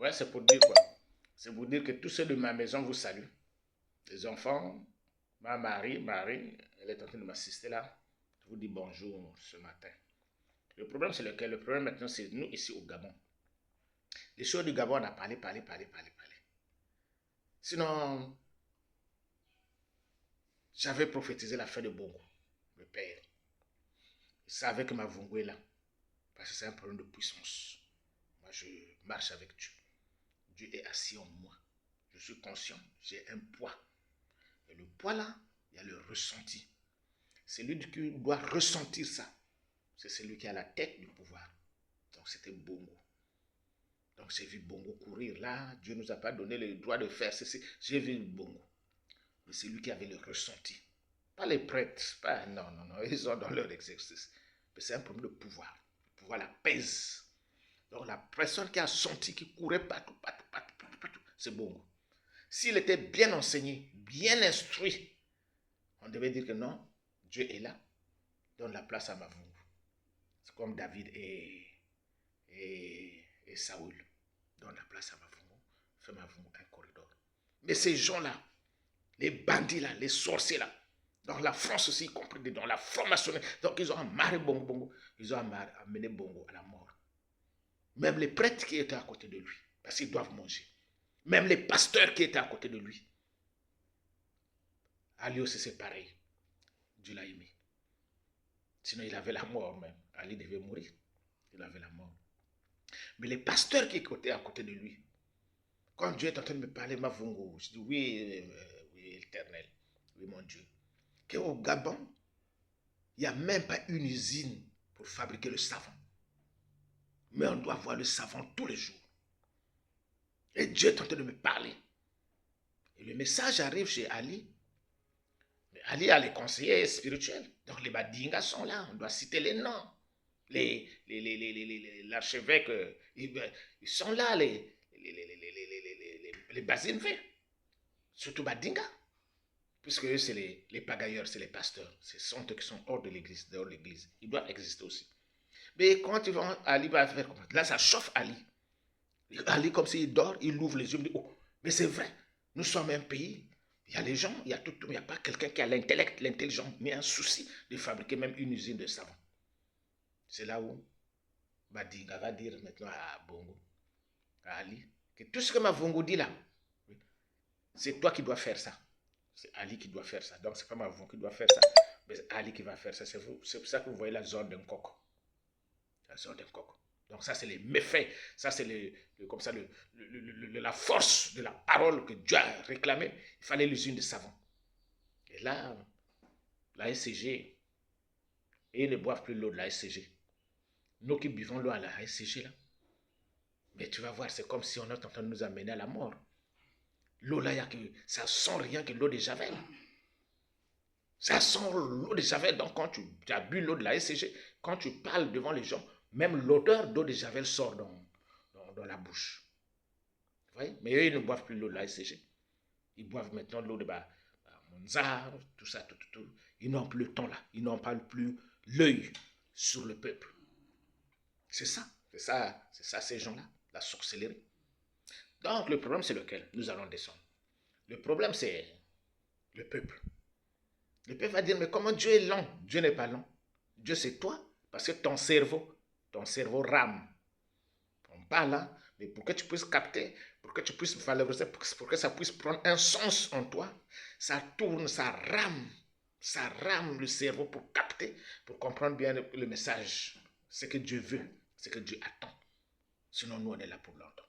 Ouais, c'est pour dire quoi? C'est pour dire que tous ceux de ma maison vous saluent. Les enfants, Marie, elle est en train de m'assister là. Je vous dis bonjour ce matin. Le problème, c'est lequel? Le problème maintenant, c'est nous ici au Gabon. Les choses du Gabon, on a parlé. Sinon, j'avais prophétisé la fin de Bongo, le père. Il savait que ma Vongo est là. Parce que c'est un problème de puissance. Moi, je marche avec Dieu. Dieu est assis en moi. Je suis conscient. J'ai un poids. Et le poids là, il y a le ressenti. C'est lui qui doit ressentir ça. C'est celui qui a la tête du pouvoir. Donc c'était Bongo. Donc j'ai vu Bongo courir là. Dieu ne nous a pas donné le droit de faire ceci. J'ai vu Bongo. Mais c'est lui qui avait le ressenti. Pas les prêtres. Pas, non. Ils sont dans leur exercice. Mais c'est un problème de pouvoir. Le pouvoir la pèse. Donc la personne qui a senti, qui courait partout, c'est Bongo. S'il était bien enseigné, bien instruit, on devait dire que non, Dieu est là, donne la place à Mavungu. C'est comme David et Saoul. Donne la place à Mavungu, fait Mavungu un corridor. Mais ces gens-là, les bandits là, les sorciers là, dans la France aussi, y compris dans la formation, donc ils ont amarré Bongo, ils ont amené Bongo à la mort. Même les prêtres qui étaient à côté de lui, parce qu'ils doivent manger. Même les pasteurs qui étaient à côté de lui. Ali aussi c'est pareil. Dieu l'a aimé. Sinon il avait la mort même. Ali devait mourir. Il avait la mort. Mais les pasteurs qui étaient à côté de lui, quand Dieu est en train de me parler, Mavungu, je dis oui, oui, éternel, oui mon Dieu. Qu'au Gabon, il n'y a même pas une usine pour fabriquer le savon. Mais on doit voir le savon tous les jours. Et Dieu est en train de me parler. Et le message arrive chez Ali. Mais Ali a les conseillers spirituels. Donc les Badingas sont là. On doit citer les noms. L'archevêque, ils sont là, les Bazinve. Surtout Badinga. Puisque eux, c'est les pagailleurs, c'est les pasteurs. Ce sont eux qui sont hors de l'église, dehors de l'église. Ils doivent exister aussi. Mais quand ils vont, Ali va faire comme ça. Là, ça chauffe Ali. Ali, comme s'il dort, il ouvre les yeux, il dit, oh, mais c'est vrai, nous sommes un pays, il y a les gens, il n'y a pas quelqu'un qui a l'intellect, l'intelligence, mais un souci de fabriquer même une usine de savon. C'est là où Badinga va dire maintenant à Bongo, à Ali, que tout ce que Mavungu dit là, c'est toi qui dois faire ça. C'est Ali qui doit faire ça. Donc, c'est pas Mavungu qui doit faire ça, mais c'est Ali qui va faire ça. C'est pour ça que vous voyez la zone d'un coq. La zone d'un coq. Donc ça, c'est les méfaits. Ça, c'est comme ça, la force de la parole que Dieu a réclamée. Il fallait l'usine de savon. Et là, la SCG, et ils ne boivent plus l'eau de la SCG. Nous qui buvons l'eau à la SCG, là, mais tu vas voir, c'est comme si on est en train de nous amener à la mort. L'eau là, ça sent rien que l'eau de Javel. Ça sent l'eau de Javel. Donc quand tu as bu l'eau de la SCG, quand tu parles devant les gens, même l'odeur d'eau de Javel sort dans la bouche. Vous voyez? Mais eux, ils ne boivent plus l'eau de la SCG. Ils boivent maintenant l'eau de Monza, tout ça, tout. Ils n'ont plus le temps là. Ils n'ont pas plus l'œil sur le peuple. C'est ça, ces gens-là, la sorcellerie. Donc, le problème, c'est lequel? Nous allons descendre. Le problème, c'est le peuple. Le peuple va dire, mais comment Dieu est lent? Dieu n'est pas lent. Dieu, c'est toi, parce que ton cerveau rame. On parle là, mais pour que tu puisses capter, pour que tu puisses valoriser, pour que ça puisse prendre un sens en toi, ça tourne, ça rame le cerveau pour capter, pour comprendre bien le message, ce que Dieu veut, ce que Dieu attend. Sinon, nous, on est là pour longtemps.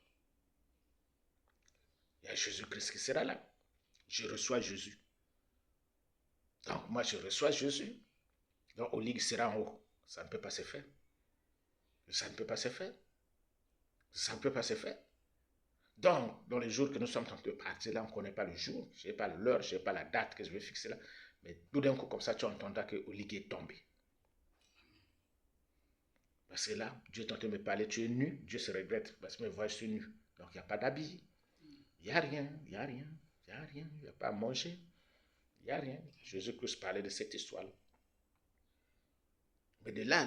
Il y a Jésus-Christ qui sera là. Je reçois Jésus. Donc, moi, je reçois Jésus. Donc, Olig sera en haut. Ça ne peut pas se faire. Ça ne peut pas se faire. Ça ne peut pas se faire. Donc, dans les jours que nous sommes en train de partir, là, on ne connaît pas le jour, je n'ai pas l'heure, je n'ai pas la date que je vais fixer là. Mais tout d'un coup, comme ça, tu entendras que Olig est tombé. Parce que là, Dieu est en train de me parler, tu es nu, Dieu se regrette, parce que me voit, je suis nu. Donc, il n'y a pas d'habit. Il n'y a rien, il n'y a rien, il n'y a rien, il n'y a pas à manger. Il n'y a rien. Jésus-Christ parlait de cette histoire-là. Mais de là,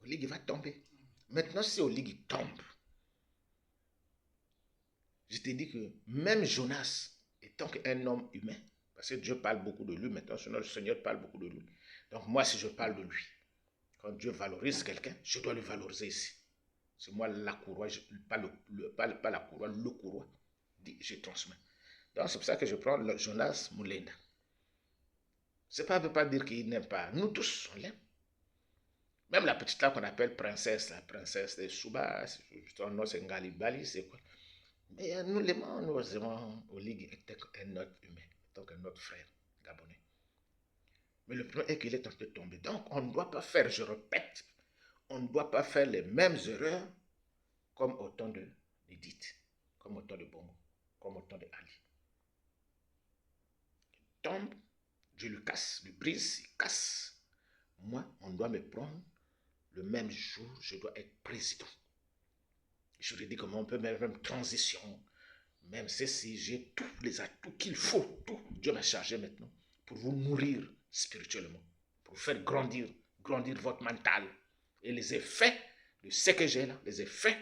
Olig va tomber. Maintenant, si Olig tombe, t'ai dit que même Jonas, étant qu'un homme humain, parce que Dieu parle beaucoup de lui maintenant, sinon le Seigneur parle beaucoup de lui. Donc moi, si je parle de lui, quand Dieu valorise quelqu'un, je dois le valoriser ici. C'est moi la courroie, pas la courroie, le courroie, je transmets. Donc c'est pour ça que je prends le Jonas Mulenda. Ça ne veut pas dire qu'il n'aime pas. Nous tous, on l'aime. Même la petite là qu'on appelle princesse, la princesse de Souba, son nom c'est Ngalibali, c'est quoi. Mais nous l'aimons, nous aimons Oligui un autre humain, donc un autre frère gabonais. Mais le problème est qu'il est en train de tomber. Donc on ne doit pas faire, je répète, on ne doit pas faire les mêmes erreurs comme au temps de Edith, comme au temps de Bongo, comme au temps de Ali. Il tombe, je le casse, le brise, il casse. Moi, on doit me prendre le même jour, je dois être président. Je lui dis comment on peut même transition, même si j'ai tous les atouts qu'il faut, tout. Dieu m'a chargé maintenant pour vous nourrir spirituellement, pour vous faire grandir votre mental. Et les effets de ce que j'ai là, les effets,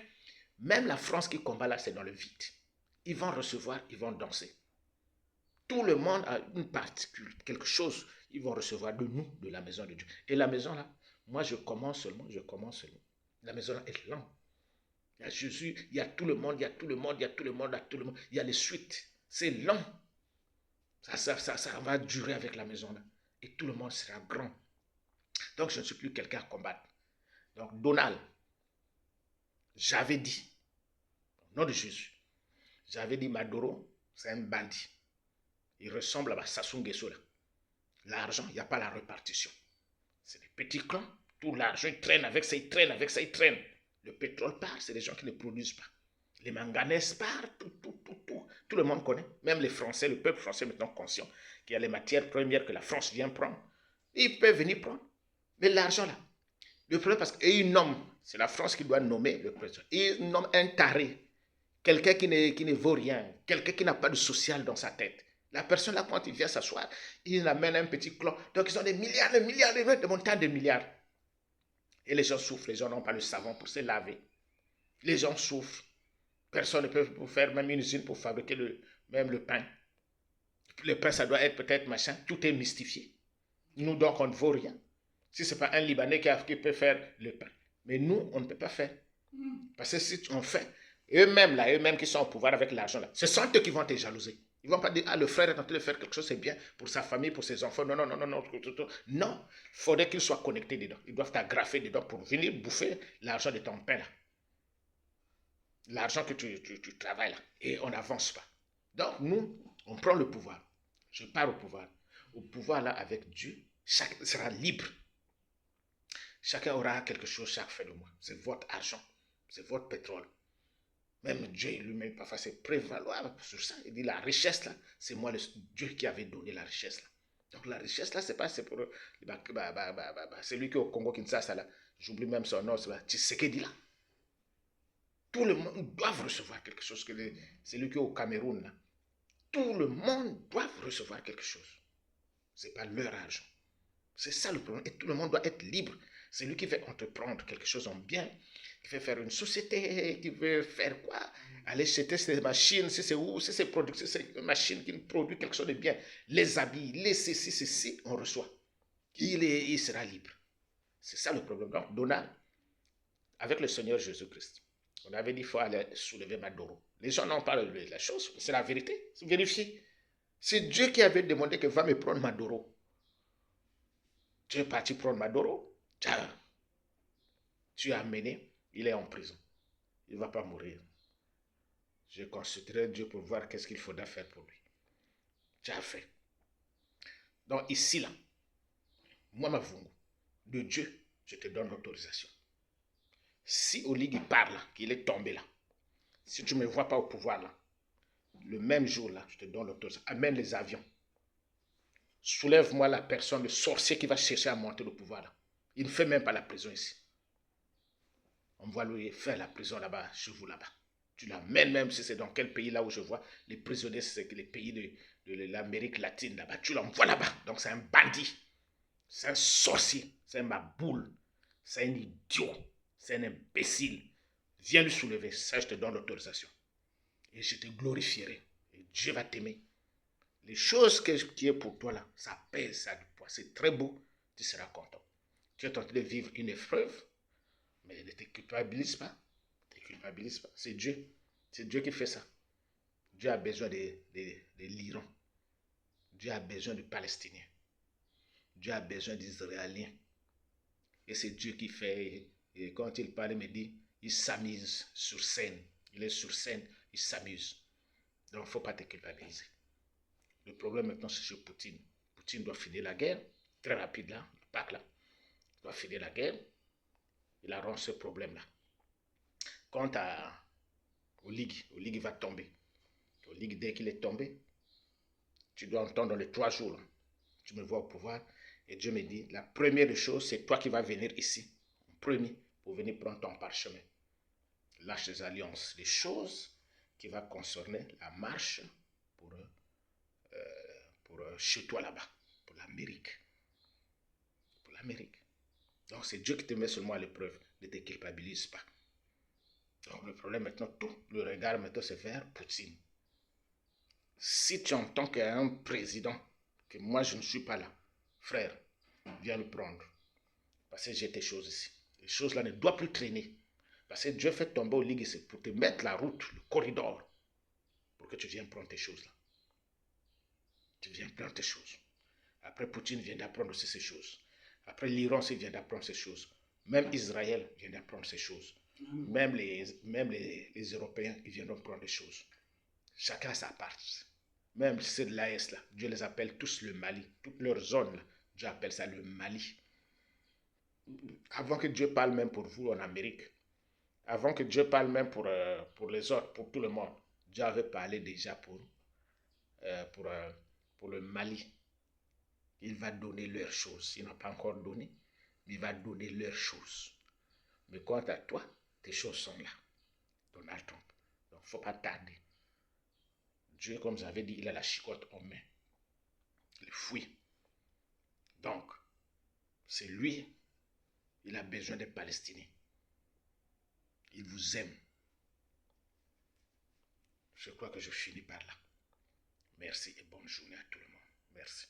même la France qui combat là, c'est dans le vide. Ils vont recevoir, ils vont danser. Tout le monde a une particule, quelque chose, ils vont recevoir de nous, de la maison de Dieu. Et la maison là, moi je commence seulement. La maison là est lente. Il y a Jésus, il y a tout le monde, il y a tout le monde, il y a tout le monde, il y a tout le monde. Il y a les suites. C'est lent. Ça va durer avec la maison là. Et tout le monde sera grand. Donc je ne suis plus quelqu'un à combattre. Donc Donald, j'avais dit, au nom de Jésus, j'avais dit Maduro, c'est un bandit. Il ressemble à Sassou Nguesso là. L'argent, il n'y a pas la répartition. C'est des petits clans. Tout l'argent, il traîne avec ça, il traîne avec ça, il traîne. Le pétrole part, c'est des gens qui ne produisent pas. Les manganèses partent, tout le monde connaît. Même les Français, le peuple français maintenant conscient qu'il y a les matières premières que la France vient prendre. Ils peuvent venir prendre. Mais l'argent là, le problème parce qu'ils nomment, c'est la France qui doit nommer le président. Ils nomment un taré, quelqu'un qui ne vaut rien, quelqu'un qui n'a pas de social dans sa tête. La personne là, quand il vient s'asseoir, il amène un petit clan. Donc ils ont des milliards, des montants de milliards. Et les gens souffrent, les gens n'ont pas le savon pour se laver. Les gens souffrent. Personne ne peut faire même une usine pour fabriquer même le pain. Le pain, ça doit être peut-être machin. Tout est mystifié. Nous, donc, on ne vaut rien. Si ce n'est pas un Libanais qui peut faire le pain. Mais nous, on ne peut pas faire. Parce que si on fait, eux-mêmes qui sont au pouvoir avec l'argent, là, ce sont eux qui vont te jalouser. Ils ne vont pas dire, ah, le frère est en train de faire quelque chose, c'est bien pour sa famille, pour ses enfants. Non. Non, il faudrait qu'ils soient connectés dedans. Ils doivent t'agrafer dedans pour venir bouffer l'argent de ton pain là. L'argent que tu travailles là. Et on n'avance pas. Donc, nous, on prend le pouvoir. Je pars au pouvoir. Au pouvoir là, avec Dieu, chacun sera libre. Chacun aura quelque chose chaque fin de mois. C'est votre argent. C'est votre pétrole. Même Dieu lui-même, parfois, c'est prévaloir sur ça. Il dit, la richesse, là, c'est moi, Dieu qui avait donné la richesse, là. Donc, la richesse, là, c'est pas, c'est pour, c'est lui qui est au Congo-Kinshasa, là. J'oublie même son nom, c'est Tshisekedi, là. Tout le monde doit recevoir quelque chose. C'est lui qui est au Cameroun, là. Tout le monde doit recevoir quelque chose. C'est pas leur argent. C'est ça le problème. Et tout le monde doit être libre. C'est lui qui veut entreprendre quelque chose en bien, qui veut faire une société, qui veut faire quoi? Aller acheter ces machines, si c'est où, si c'est production, si c'est une machine qui produit quelque chose de bien. Les habits, les ceci, on reçoit. Il sera libre. C'est ça le problème. Donc, Donald, avec le Seigneur Jésus-Christ, on avait dit qu'il faut aller soulever Maduro. Les gens n'ont pas la chose, c'est la vérité. C'est vérifié. C'est Dieu qui avait demandé que va me prendre Maduro. Tu es parti prendre Maduro. Tu as amené, il est en prison. Il ne va pas mourir. Je consulterai Dieu pour voir qu'est-ce qu'il faudra faire pour lui. Tu as fait. Donc ici, là, moi, Mavungu, de Dieu, je te donne l'autorisation. Si Oligui parle, qu'il est tombé là, si tu ne me vois pas au pouvoir là, le même jour là, je te donne l'autorisation. Amène les avions. Soulève-moi la personne, le sorcier qui va chercher à monter le pouvoir là. Il ne fait même pas la prison ici. On va lui faire la prison là-bas, chez vous là-bas. Tu l'amènes même si c'est dans quel pays là où je vois les prisonniers, c'est les pays de l'Amérique latine là-bas. Tu l'envoies là-bas. Donc c'est un bandit. C'est un sorcier. C'est un maboule. C'est un idiot. C'est un imbécile. Viens lui soulever. Ça, je te donne l'autorisation. Et je te glorifierai. Et Dieu va t'aimer. Les choses qui est pour toi là, ça pèse, ça a du poids. C'est très beau. Tu seras content. Tu es en train de vivre une épreuve, mais ne te culpabilise pas. Ne te culpabilise pas. C'est Dieu. C'est Dieu qui fait ça. Dieu a besoin de l'Iran. Dieu a besoin de Palestiniens. Dieu a besoin d'Israéliens. Et c'est Dieu qui fait. Et quand il parle, il me dit, il s'amuse sur scène. Il est sur scène, il s'amuse. Donc, il ne faut pas te culpabiliser. Le problème maintenant, c'est sur Poutine. Poutine doit finir la guerre, très rapide là, le Pâques là. Il doit finir la guerre. Il arrange ce problème-là. Quant au Ligue va tomber. Au Ligue, dès qu'il est tombé, tu dois entendre dans les 3 jours. Là. Tu me vois au pouvoir. Et Dieu me dit, la première des choses, c'est toi qui vas venir ici, en premier, pour venir prendre ton parchemin. Lâche les alliances, les choses qui vont concerner la marche pour chez toi là-bas, pour l'Amérique. Pour l'Amérique. Donc c'est Dieu qui te met seulement à l'épreuve. Ne te culpabilise pas. Donc le problème maintenant, tout le regard maintenant c'est vers Poutine. Si tu entends qu'il y a un président, que moi je ne suis pas là, frère, viens le prendre. Parce que j'ai tes choses ici. Les choses là ne doivent plus traîner. Parce que Dieu fait tomber au ligue ici pour te mettre la route, le corridor, pour que tu viennes prendre tes choses là. Tu viens prendre tes choses. Après, Poutine vient d'apprendre aussi ces choses. Après, l'Iran aussi vient d'apprendre ces choses. Même Israël vient d'apprendre ces choses. Même les Européens, ils viennent d'apprendre des choses. Chacun a sa part. Même si c'est de l'AS, là, Dieu les appelle tous le Mali. Toute leur zone, là, Dieu appelle ça le Mali. Avant que Dieu parle même pour vous en Amérique, avant que Dieu parle même pour les autres, pour tout le monde, Dieu avait parlé déjà euh, pour, euh, pour le Mali. Il va donner leurs choses. Il n'a pas encore donné, mais il va donner leurs choses. Mais quant à toi, tes choses sont là. Donald Trump. Donc, il ne faut pas tarder. Dieu, comme j'avais dit, il a la chicotte en main. Il fouille. Donc, c'est lui. Il a besoin des Palestiniens. Il vous aime. Je crois que je finis par là. Merci et bonne journée à tout le monde. Merci.